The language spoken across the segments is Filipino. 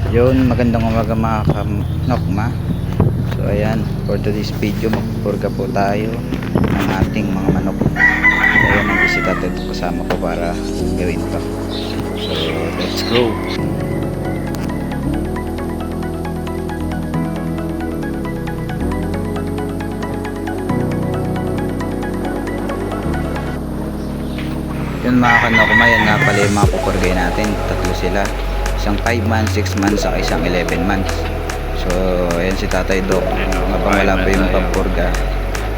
Yun, magandang umaga mga kanokma. So ayan, for today's video magpupurga po tayo ng ating mga manok. So ayan, nag-visit natin ito kasama ko para gawin to. So let's go. Yun mga kanokma, yan nga pala yung mga pupurgay natin. Tatlo sila, isang 5 months, 6 months, saka isang 11 months. So ayan si Tatay Doc, habang wala pa yung pampurga,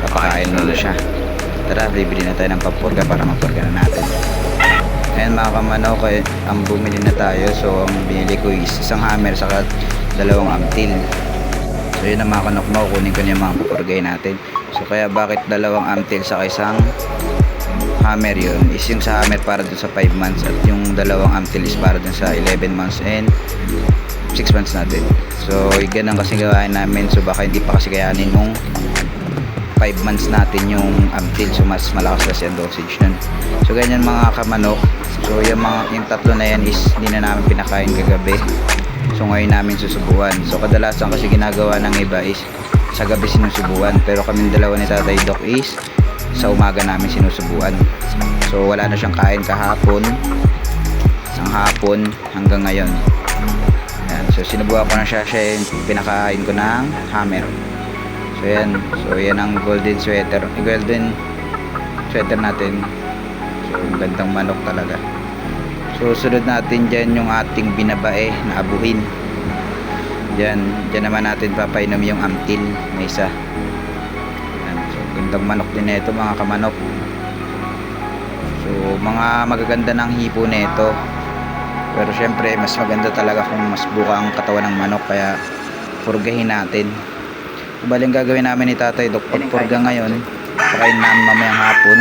papakain muna siya. Tara, bibili na tayo ng pampurga para mapurga na natin. Ayan mga kamanok, ang bumili na tayo. So ang binili ko is isang hammer saka dalawang amtil. So yun ang mga kanokma, kunin ko na yung mga pupurgay natin. So kaya bakit dalawang amtil saka isang hammer, yun is yung sa hammer para dun sa 5 months at yung dalawang amtil is para dun sa 11 months and 6 months natin. So ganun kasi gawain namin. So baka hindi pa kasi kayanin nung 5 months natin yung amtil. So mas malakas kasi ang dosage nun. So ganyan mga kamanok. So yung tatlo na yan is hindi na namin pinakain kagabi. So ngayon namin susubuan. So kadalasan kasi ginagawa ng iba is sa gabi sinusubuan. Pero kami dalawa ni Tatay Doc is sa umaga namin sinusubuan. So wala na siyang kain kahapon, isang hapon hanggang ngayon. Yan. So sinubukan ko na siya yung pinakain ko ng hammer. So yan, ang golden sweater natin. So gandang manok talaga. So sunod natin dyan yung ating binabae na abuhin. Dyan naman natin papainom yung amtil na isa. Gandang manok din ito mga kamanok. So mga magaganda ng hipo nito. Pero syempre mas maganda talaga kung mas buka ang katawan ng manok, kaya purgahin natin. Baling gagawin namin ni Tatay Doc pag purga ngayon, pakain namin mamayang hapon.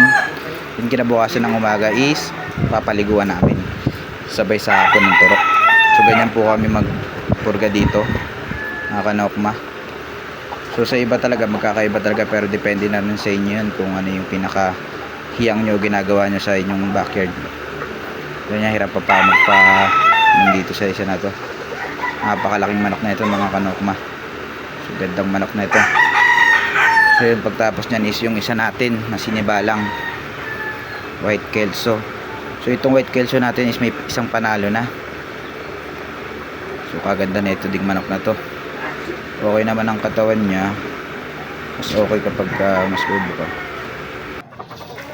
Yung kinabukasan ng umaga is papaliguan namin sabay sa hapon ng turok. So ganyan po kami magpurga dito mga kanokma. So sa iba talaga magkakaiba talaga, pero depende na rin sa inyo yun kung ano yung pinaka hiyang nyo ginagawa nyo sa inyong backyard. Ganyan, hirap pa nandito sa isa na to. Napakalaking manok na ito mga kanokma. So gandang manok na ito. So yun, pagtapos nyan is yung isa natin na sinibalang white kelso. So itong white kelso natin is may isang panalo na. So kaganda na ito ding manok na to. Okay naman ang katawan niya. Mas okay kapag mas ulo ka.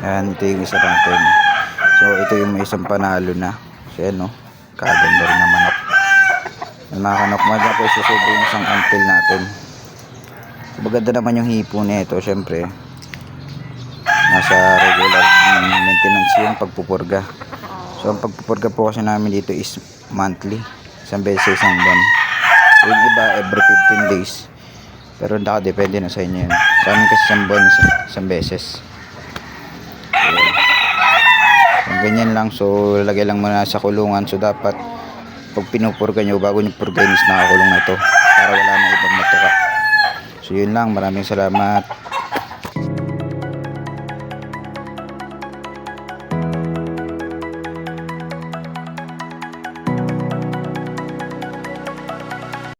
Yan, ito yung isa natin. So ito yung may isang panalo na. So yan, no, kaganda rin na manok. Yan mga kanok, madya po isusubo yung isang amtil natin. So maganda naman yung hipo na ito. Syempre nasa regular maintenance yung pagpupurga. So ang pagpupurga po kasi namin dito is monthly, isang beses isang buwan. Yung iba every 15 days, pero nakadepende na sa inyo yun. Sa amin kasi isang buwan, isang beses. So ganyan lang. So lalagay lang muna sa kulungan. So dapat pag pinupurga nyo, bago nyo purgain is nakakulong na ito para wala na ibang matuka. So yun lang, maraming salamat.